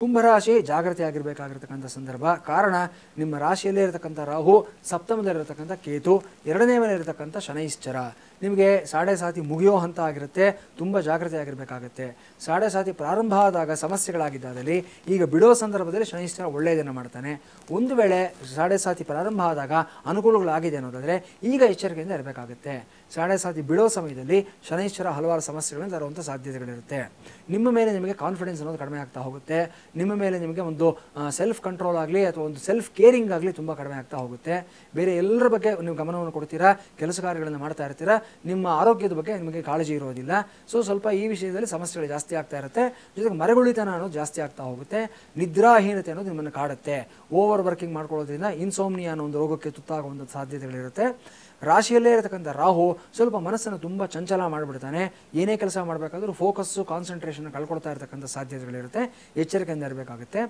ಕುಂಭರಾಶಿ ಜಾಗೃತಿಯಾಗಿರಬೇಕಾಗಿರ್ತಕ್ಕಂಥ ಸಂದರ್ಭ. ಕಾರಣ ನಿಮ್ಮ ರಾಶಿಯಲ್ಲೇ ಇರತಕ್ಕಂಥ ರಾಹು, ಸಪ್ತಮದಲ್ಲಿರತಕ್ಕಂಥ ಕೇತು, ಎರಡನೇ ಮನೆ ಇರತಕ್ಕಂಥ ಶನೈಶ್ಚರ ನಿಮಗೆ ಸಾಡೆ ಸಾತಿ ಮುಗಿಯೋ ಹಂತ ಆಗಿರುತ್ತೆ. ತುಂಬ ಜಾಗೃತಿಯಾಗಿರಬೇಕಾಗುತ್ತೆ. ಸಾಡೆ ಸಾತಿ ಪ್ರಾರಂಭ ಆದಾಗ ಸಮಸ್ಯೆಗಳಾಗಿದ್ದಾದಲ್ಲಿ ಈಗ ಬಿಡೋ ಸಂದರ್ಭದಲ್ಲಿ ಶನೈಶ್ಚರ ಒಳ್ಳೆಯದನ್ನು ಮಾಡ್ತಾನೆ. ಒಂದು ವೇಳೆ ಸಾಡೆ ಸಾತಿ ಪ್ರಾರಂಭ ಆದಾಗ ಅನುಕೂಲಗಳಾಗಿದೆ ಅನ್ನೋದಾದರೆ ಈಗ ಎಚ್ಚರಿಕೆಯಿಂದ ಇರಬೇಕಾಗುತ್ತೆ. ಸಾಡೆ ಸಾತಿ ಬಿಡೋ ಸಮಯದಲ್ಲಿ ಶನೈಶ್ಚರ ಹಲವಾರು ಸಮಸ್ಯೆಗಳನ್ನು ತರುವಂಥ ಸಾಧ್ಯತೆಗಳಿರುತ್ತೆ. ನಿಮ್ಮ ಮೇಲೆ ನಿಮಗೆ ಕಾನ್ಫಿಡೆನ್ಸ್ ಅನ್ನೋದು ಕಡಿಮೆ ಆಗ್ತಾ ಹೋಗುತ್ತೆ. ನಿಮ್ಮ ಮೇಲೆ ನಿಮಗೆ ಒಂದು ಸೆಲ್ಫ್ ಕಂಟ್ರೋಲ್ ಆಗಲಿ ಅಥವಾ ಒಂದು ಸೆಲ್ಫ್ ಕೇರಿಂಗ್ ಆಗಲಿ ತುಂಬ ಕಡಿಮೆ ಆಗ್ತಾ ಹೋಗುತ್ತೆ. ಬೇರೆ ಎಲ್ಲರ ಬಗ್ಗೆ ನೀವು ಗಮನವನ್ನು ಕೊಡ್ತೀರಾ, ಕೆಲಸ ಕಾರ್ಯಗಳನ್ನು ಮಾಡ್ತಾ ಇರ್ತೀರಾ, ನಿಮ್ಮ ಆರೋಗ್ಯದ ಬಗ್ಗೆ ನಿಮಗೆ ಕಾಳಜಿ ಇರೋದಿಲ್ಲ. ಸ್ವಲ್ಪ ಈ ವಿಷಯದಲ್ಲಿ ಸಮಸ್ಯೆಗಳು ಜಾಸ್ತಿ ಆಗ್ತಾ ಇರುತ್ತೆ. ಜೊತೆಗೆ ಮರೆಗುಳಿತನ ಅನ್ನೋದು ಜಾಸ್ತಿ ಆಗ್ತಾ ಹೋಗುತ್ತೆ. ನಿದ್ರಾಹೀನತೆ ಅನ್ನೋದು ನಿಮ್ಮನ್ನು ಕಾಡುತ್ತೆ. ಓವರ್ ವರ್ಕಿಂಗ್ ಮಾಡ್ಕೊಳ್ಳೋದ್ರಿಂದ ಇನ್ಸೋಮ್ನಿಯಾ ಅನ್ನೋ ಒಂದು ರೋಗಕ್ಕೆ ತುತ್ತಾಗುವಂಥ ಸಾಧ್ಯತೆಗಳಿರುತ್ತೆ. ರಾಶಿಯಲ್ಲೇ ಇರತಕ್ಕಂಥ ರಾಹು ಸ್ವಲ್ಪ ಮನಸ್ಸನ್ನು ತುಂಬ ಚಂಚಲ ಮಾಡಿಬಿಡ್ತಾನೆ. ಏನೇ ಕೆಲಸ ಮಾಡಬೇಕಾದ್ರೂ ಫೋಕಸ್ಸು, ಕಾನ್ಸಂಟ್ರೇಷನ್ ಕಳ್ಕೊಳ್ತಾ ಇರತಕ್ಕಂಥ ಸಾಧ್ಯತೆಗಳಿರುತ್ತೆ. ಎಚ್ಚರಿಕೆಯಿಂದ ಇರಬೇಕಾಗುತ್ತೆ.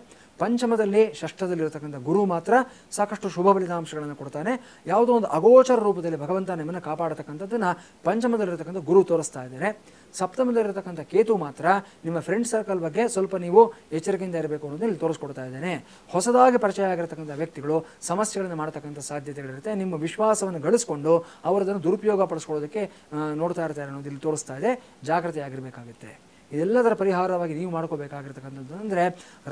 ಪಂಚಮದಲ್ಲಿ, ಷಷ್ಠದಲ್ಲಿರತಕ್ಕಂಥ ಗುರು ಮಾತ್ರ ಸಾಕಷ್ಟು ಶುಭ ಫಲಿತಾಂಶಗಳನ್ನು ಕೊಡ್ತಾನೆ. ಯಾವುದೋ ಒಂದು ಅಗೋಚರ ರೂಪದಲ್ಲಿ ಭಗವಂತ ನಿಮ್ಮನ್ನು ಕಾಪಾಡತಕ್ಕಂಥದ್ದನ್ನು ಪಂಚಮದಲ್ಲಿರತಕ್ಕಂಥ ಗುರು ತೋರಿಸ್ತಾ ಇದ್ದಾರೆ. ಸಪ್ತಮದಲ್ಲಿರತಕ್ಕಂಥ ಕೇತು ಮಾತ್ರ ನಿಮ್ಮ ಫ್ರೆಂಡ್ ಸರ್ಕಲ್ ಬಗ್ಗೆ ಸ್ವಲ್ಪ ನೀವು ಎಚ್ಚರಿಕೆಯಿಂದ ಇರಬೇಕು ಅನ್ನೋದು ಇಲ್ಲಿ ತೋರಿಸ್ಕೊಡ್ತಾ ಇದ್ದೇನೆ. ಹೊಸದಾಗಿ ಪರಿಚಯ ಆಗಿರತಕ್ಕಂಥ ವ್ಯಕ್ತಿಗಳು ಸಮಸ್ಯೆಗಳನ್ನು ಮಾಡ್ತಕ್ಕಂಥ ಸಾಧ್ಯತೆಗಳಿರುತ್ತೆ. ನಿಮ್ಮ ವಿಶ್ವಾಸವನ್ನು ಗಳಿಸ್ಕೊಂಡು ಅವರದನ್ನು ದುರುಪಯೋಗ ಪಡಿಸ್ಕೊಳ್ಳೋದಕ್ಕೆ ನೋಡ್ತಾ ಇರ್ತಾರೆ ಅನ್ನೋದು ಇಲ್ಲಿ ತೋರಿಸ್ತಾ ಇದೆ. ಜಾಗೃತಿಯಾಗಿರಬೇಕಾಗುತ್ತೆ. ಇದೆಲ್ಲದರ ಪರಿಹಾರವಾಗಿ ನೀವು ಮಾಡ್ಕೋಬೇಕಾಗಿರ್ತಕ್ಕಂಥದ್ದು ಅಂದರೆ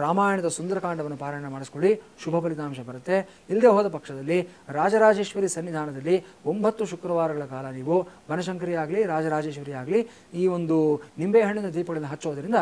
ರಾಮಾಯಣದ ಸುಂದರಕಾಂಡವನ್ನು ಪಾರಾಯಣ ಮಾಡಿಸ್ಕೊಳ್ಳಿ, ಶುಭ ಫಲಿತಾಂಶ ಬರುತ್ತೆ. ಇಲ್ಲದೆ ಹೋದ ಪಕ್ಷದಲ್ಲಿ ರಾಜರಾಜೇಶ್ವರಿ ಸನ್ನಿಧಾನದಲ್ಲಿ 9 ಶುಕ್ರವಾರಗಳ ಕಾಲ ನೀವು ಬನಶಂಕರಿ ಆಗಲಿ ರಾಜರಾಜೇಶ್ವರಿ ಆಗಲಿ ಈ ಒಂದು ನಿಂಬೆಹಣ್ಣಿನ ದೀಪಗಳನ್ನು ಹಚ್ಚೋದ್ರಿಂದ